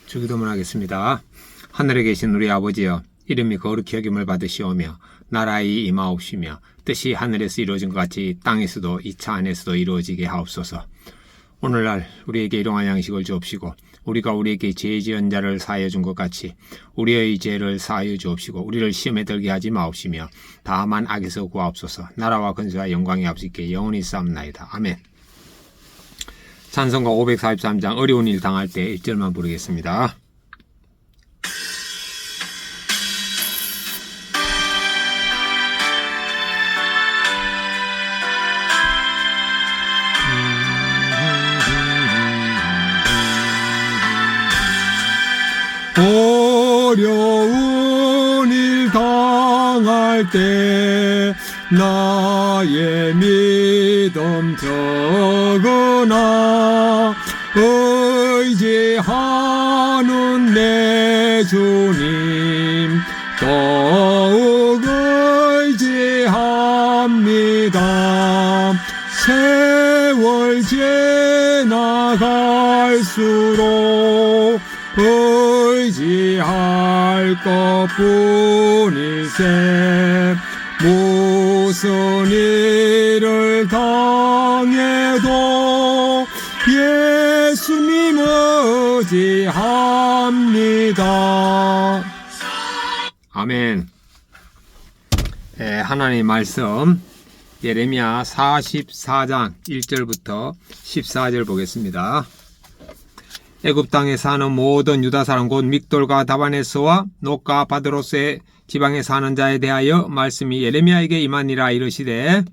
주기도문 하겠습니다. 하늘에 계신 우리 아버지여, 이름이 거룩히 여김을 받으시오며 나라의 임하옵시며 뜻이 하늘에서 이루어진 것 같이 땅에서도 이 차 안에서도 이루어지게 하옵소서. 오늘날 우리에게 일용할 양식을 주옵시고 우리가 우리에게 죄 지은 자를 사하여 준 것 같이 우리의 죄를 사하여 주옵시고 우리를 시험에 들게 하지 마옵시며 다만 악에서 구하옵소서. 나라와 권세와 영광이 아버지께 영원히 쌓옵나이다. 아멘. 찬송가 543장 어려운 일 당할 때 1절만 부르겠습니다. 어려운 일 당할 때 나의 믿음 적으나 의지하는 내 주님 더욱 의지합니다. 세월 지나갈수록 의지할 것뿐일세. 무슨 일을 당해도 예수님 의지합니다. 아멘. 하나님의 말씀 예레미야 44장 1절부터 14절 보겠습니다. 애굽 땅에 사는 모든 유다 사람 곧 믹돌과 다바네스와 녹과 바드로스의 지방에 사는 자에 대하여 말씀이 예레미야에게 임하니라. 이르시되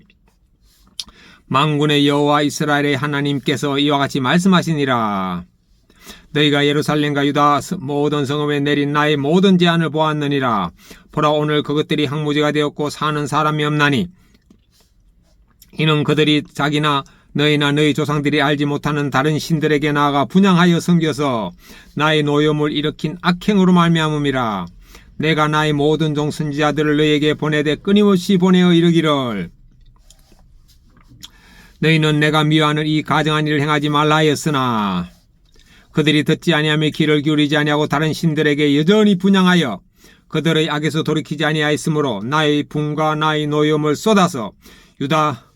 만군의 여호와 이스라엘의 하나님께서 이와 같이 말씀하시니라. 너희가 예루살렘과 유다 모든 성읍에 내린 나의 모든 제한을 보았느니라. 보라, 오늘 그것들이 항무지가 되었고 사는 사람이 없나니 이는 그들이 자기나 너희나 너희 조상들이 알지 못하는 다른 신들에게 나아가 분향하여 섬겨서 나의 노염을 일으킨 악행으로 말미암음이라. 내가 나의 모든 종 선지자들을 너희에게 보내되 끊임없이 보내어 이르기를 너희는 내가 미워하는 이 가증한 일을 행하지 말라 하였으나 그들이 듣지 아니하며 귀를 기울이지 아니하고 다른 신들에게 여전히 분향하여 그들의 악에서 돌이키지 아니하였으므로 나의 분과 나의 노염을 쏟아서 유다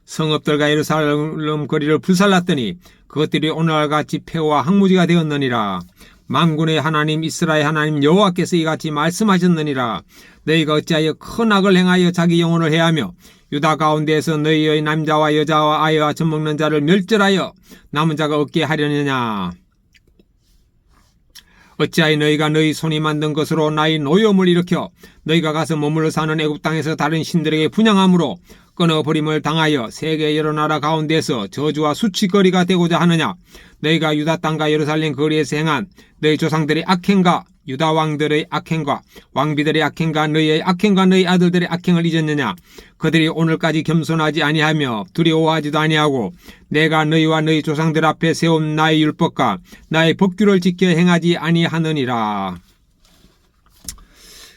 성읍들과 예루살렘 거리를 불살랐더니 그것들이 오늘같이 폐허와 항무지가 되었느니라. 만군의 하나님 이스라엘 하나님 여호와께서 이같이 말씀하셨느니라. 너희가 어찌하여 큰 악을 행하여 자기 영혼을 해하며 유다 가운데에서 너희의 남자와 여자와 아이와 젖먹는 자를 멸절하여 남은 자가 없게 하려느냐. 어찌하여 너희가 너희 손이 만든 것으로 나의 노염을 일으켜 너희가 가서 머물러 사는 애굽 땅에서 다른 신들에게 분향함으로 끊어버림을 당하여 세계 여러 나라 가운데서 저주와 수치거리가 되고자 하느냐. 너희가 유다 땅과 예루살렘 거리에서 행한 너희 조상들의 악행과 유다 왕들의 악행과 왕비들의 악행과 너희의 악행과 너희 아들들의 악행을 잊었느냐. 그들이 오늘까지 겸손하지 아니하며 두려워하지도 아니하고 내가 너희와 너희 조상들 앞에 세운 나의 율법과 나의 법규를 지켜 행하지 아니하느니라.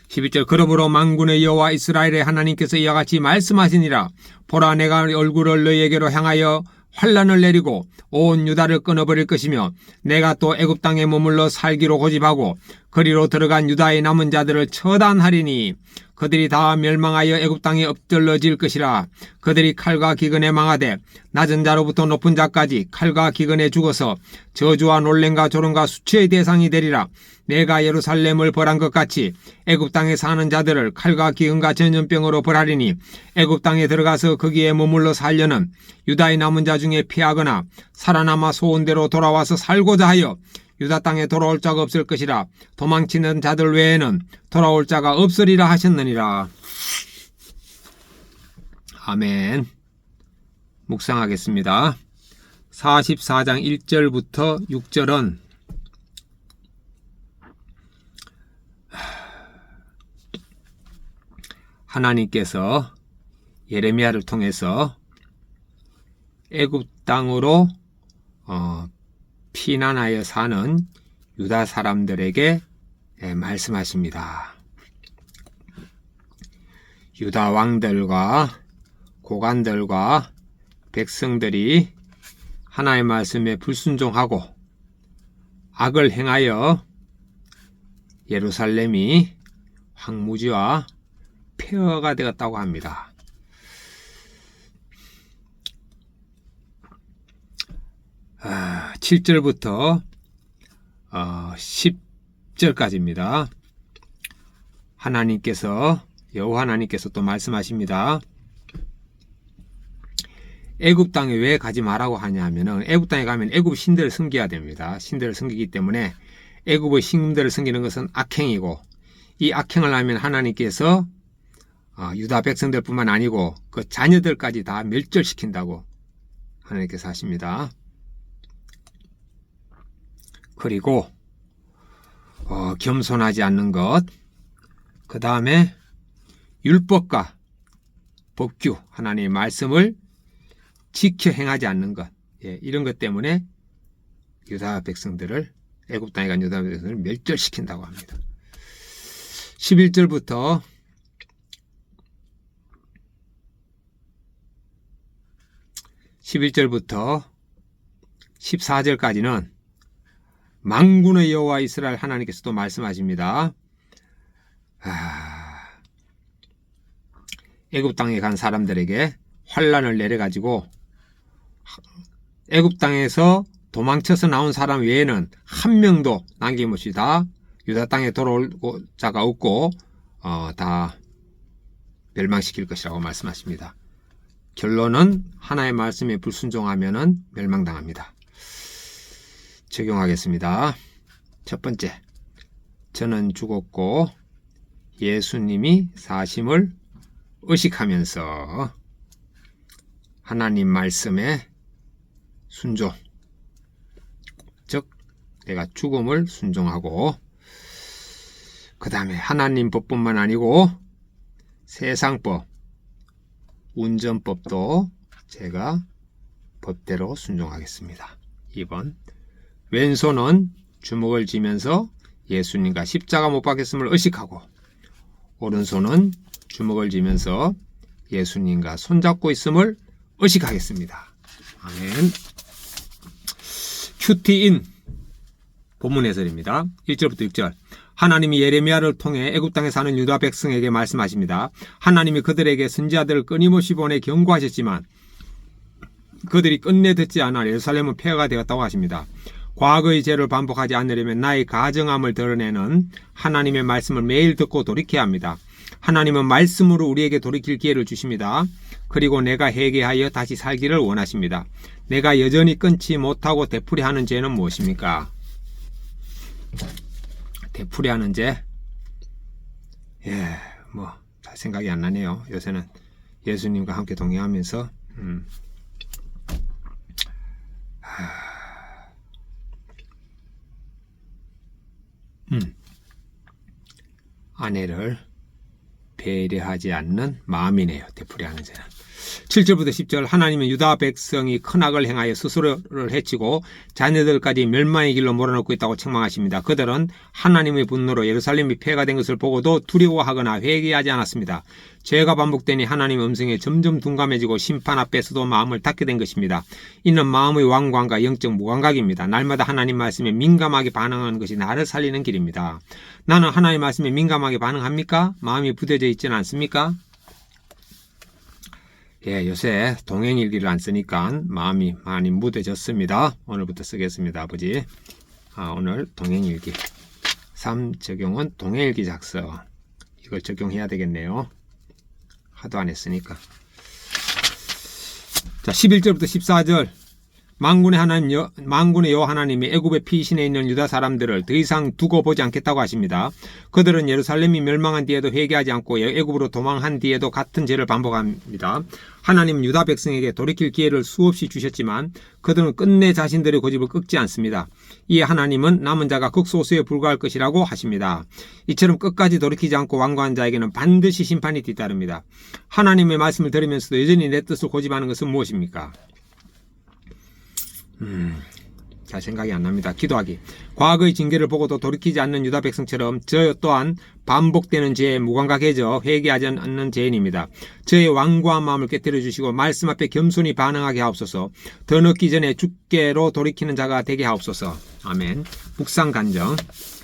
11절 그러므로 만군의 여호와 이스라엘의 하나님께서 이와 같이 말씀하시니라. 보라, 내가 얼굴을 너희에게로 향하여 환란을 내리고 온 유다를 끊어버릴 것이며 내가 또 애굽 땅에 머물러 살기로 고집하고 거리로 들어간 유다의 남은 자들을 처단하리니 그들이 다 멸망하여 애굽 땅에 엎들러질 것이라. 그들이 칼과 기근에 망하되 낮은 자로부터 높은 자까지 칼과 기근에 죽어서 저주와 놀램과 조롱과 수치의 대상이 되리라. 내가 예루살렘을 벌한 것 같이 애굽 땅에 사는 자들을 칼과 기근과 전염병으로 벌하리니 애굽 땅에 들어가서 거기에 머물러 살려는 유다의 남은 자 중에 피하거나 살아남아 소원대로 돌아와서 살고자 하여 유다 땅에 돌아올 자가 없을 것이라. 도망치는 자들 외에는 돌아올 자가 없으리라 하셨느니라. 아멘. 묵상하겠습니다. 44장 1절부터 6절은 하나님께서 예레미야를 통해서 애굽 땅으로 피난하여 사는 유다 사람들에게 말씀하십니다. 유다 왕들과 고관들과 백성들이 하나님의 말씀에 불순종하고 악을 행하여 예루살렘이 황무지와 폐허가 되었다고 합니다. 7절부터 10절까지입니다. 여호와 하나님께서 또 말씀하십니다. 애굽 땅에 왜 가지 말라고 하냐면은 애굽 땅에 가면 애굽 신들을 섬겨야 됩니다. 신들을 섬기기 때문에 애굽의 신들을 섬기는 것은 악행이고, 이 악행을 하면 하나님께서 유다 백성들뿐만 아니고 그 자녀들까지 다 멸절시킨다고 하나님께서 하십니다. 그리고 겸손하지 않는 것, 그 다음에 율법과 법규, 하나님의 말씀을 지켜 행하지 않는 것, 이런 것 때문에 유다 백성들을, 애굽 땅에 간 유다 백성들을 멸절시킨다고 합니다. 11절부터 14절까지는 만군의 여호와 이스라엘 하나님께서도 말씀하십니다. 애굽 땅에 간 사람들에게 환란을 내려가지고 애굽 땅에서 도망쳐서 나온 사람 외에는 한 명도 남김없이 다 유다 땅에 돌아올 자가 없고 다 멸망시킬 것이라고 말씀하십니다. 결론은 하나의 말씀에 불순종하면 멸망당합니다. 적용하겠습니다. 첫 번째, 저는 죽었고 예수님이 사심을 의식하면서 하나님 말씀에 순종, 즉 내가 죽음을 순종하고, 그 다음에 하나님 법뿐만 아니고 세상법, 운전법도 제가 법대로 순종하겠습니다. 2번, 왼손은 주먹을 쥐면서 예수님과 십자가 못 박혔음을 의식하고, 오른손은 주먹을 쥐면서 예수님과 손잡고 있음을 의식하겠습니다. 아멘. 큐티인 본문 해설입니다. 1절부터 6절. 하나님이 예레미야를 통해 애굽 땅에 사는 유다 백성에게 말씀하십니다. 하나님이 그들에게 선지자들을 끊임없이 보내 경고하셨지만 그들이 끝내 듣지 않아 예루살렘은 폐허가 되었다고 하십니다. 과거의 죄를 반복하지 않으려면 나의 가정함을 드러내는 하나님의 말씀을 매일 듣고 돌이켜야 합니다. 하나님은 말씀으로 우리에게 돌이킬 기회를 주십니다. 그리고 내가 회개하여 다시 살기를 원하십니다. 내가 여전히 끊지 못하고 되풀이하는 죄는 무엇입니까? 되풀이하는 죄? 다 생각이 안 나네요. 요새는 예수님과 함께 동행하면서 아내를 배려하지 않는 마음이네요. 되풀이하는 죄는. 7절부터 10절. 하나님은 유다 백성이 큰 악을 행하여 스스로를 해치고 자녀들까지 멸망의 길로 몰아넣고 있다고 책망하십니다. 그들은 하나님의 분노로 예루살렘이 폐허가 된 것을 보고도 두려워하거나 회개하지 않았습니다. 죄가 반복되니 하나님의 음성에 점점 둔감해지고 심판 앞에서도 마음을 닫게 된 것입니다. 이는 마음의 완광과 영적 무감각입니다. 날마다 하나님 말씀에 민감하게 반응하는 것이 나를 살리는 길입니다. 나는 하나님 말씀에 민감하게 반응합니까? 마음이 부대져 있지는 않습니까? 요새 동행일기를 안 쓰니까 마음이 많이 무뎌졌습니다. 오늘부터 쓰겠습니다, 아버지. 오늘 동행일기 3 적용은 동행일기 작성. 이걸 적용해야 되겠네요. 하도 안 했으니까. 자, 11절부터 14절. 만군의 여호와 하나님이 애굽의 피신에 있는 유다 사람들을 더 이상 두고 보지 않겠다고 하십니다. 그들은 예루살렘이 멸망한 뒤에도 회개하지 않고 애굽으로 도망한 뒤에도 같은 죄를 반복합니다. 하나님은 유다 백성에게 돌이킬 기회를 수없이 주셨지만 그들은 끝내 자신들의 고집을 꺾지 않습니다. 이에 하나님은 남은 자가 극소수에 불과할 것이라고 하십니다. 이처럼 끝까지 돌이키지 않고 완고한 자에게는 반드시 심판이 뒤따릅니다. 하나님의 말씀을 들으면서도 여전히 내 뜻을 고집하는 것은 무엇입니까? 잘 생각이 안 납니다. 기도하기. 과거의 징계를 보고도 돌이키지 않는 유다 백성처럼 저 또한 반복되는 죄에 무감각해져 회개하지 않는 죄인입니다. 저의 완고한 마음을 깨뜨려 주시고 말씀 앞에 겸손히 반응하게 하옵소서. 더 늦기 전에 주께로 돌이키는 자가 되게 하옵소서. 아멘. 묵상 간정.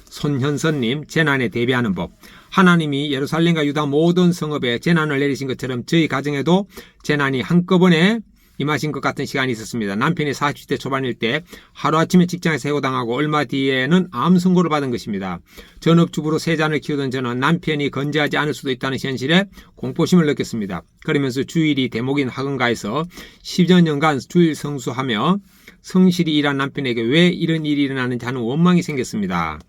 손현선님, 재난에 대비하는 법. 하나님이 예루살렘과 유다 모든 성읍에 재난을 내리신 것처럼 저희 가정에도 재난이 한꺼번에 임하신 것 같은 시간이 있었습니다. 남편이 40대 초반일 때 하루아침에 직장에서 해고당하고 얼마 뒤에는 암 선고를 받은 것입니다. 전업주부로 세 자녀를 키우던 저는 남편이 건재하지 않을 수도 있다는 현실에 공포심을 느꼈습니다. 그러면서 주일이 대목인 학원가에서 10여 년간 주일 성수하며 성실히 일한 남편에게 왜 이런 일이 일어나는지 하는 원망이 생겼습니다.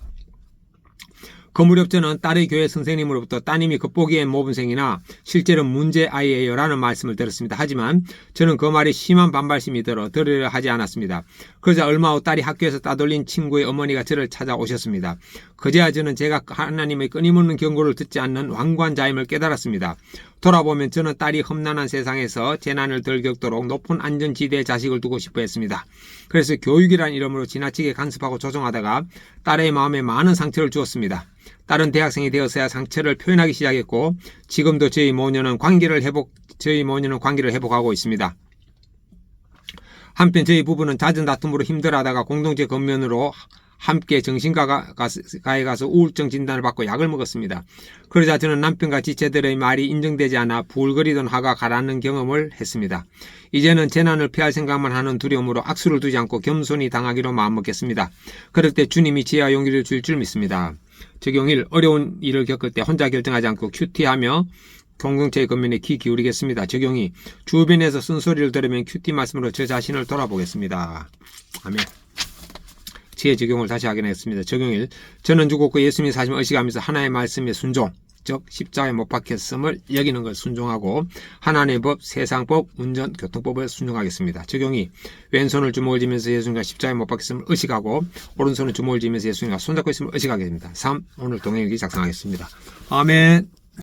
그 무렵 저는 딸의 교회 선생님으로부터 따님이 겉보기엔 모범생이나 실제로 문제아이예요 라는 말씀을 들었습니다. 하지만 저는 그 말에 심한 반발심이 들으려 하지 않았습니다. 그러자 얼마 후 딸이 학교에서 따돌린 친구의 어머니가 저를 찾아오셨습니다. 그제야 저는 제가 하나님의 끊임없는 경고를 듣지 않는 완고한 자임을 깨달았습니다. 돌아보면 저는 딸이 험난한 세상에서 재난을 덜 겪도록 높은 안전지대에 자식을 두고 싶어 했습니다. 그래서 교육이란 이름으로 지나치게 간섭하고 조종하다가 딸의 마음에 많은 상처를 주었습니다. 딸은 대학생이 되어서야 상처를 표현하기 시작했고 지금도 저희 모녀는 관계를 회복하고 있습니다. 한편 저희 부부는 잦은 다툼으로 힘들어하다가 공동체 건면으로 함께 정신과에 가서 우울증 진단을 받고 약을 먹었습니다. 그러자 저는 남편과 지체들의 말이 인정되지 않아 부울거리던 화가 가라앉는 경험을 했습니다. 이제는 재난을 피할 생각만 하는 두려움으로 악수를 두지 않고 겸손히 당하기로 마음먹겠습니다. 그럴 때 주님이 지혜와 용기를 주실 줄 믿습니다. 적용 1. 어려운 일을 겪을 때 혼자 결정하지 않고 큐티하며 공동체의 겉면에 귀 기울이겠습니다. 적용 2. 주변에서 쓴소리를 들으면 큐티 말씀으로 저 자신을 돌아보겠습니다. 아멘. 지혜 적용을 다시 확인했습니다. 적용 1. 저는 죽었고 예수님이 사심을 의식하면서 하나님의 말씀에 순종, 즉 십자가에 못 박혔음을 여기는 걸 순종하고 하나님의 법, 세상법, 운전, 교통법을 순종하겠습니다. 적용 2. 왼손을 주먹을 쥐면서 예수님과 십자가에 못 박혔음을 의식하고 오른손을 주먹을 쥐면서 예수님과 손잡고 있음을 의식하게 됩니다. 3. 오늘 동행일기 작성하겠습니다. 아멘.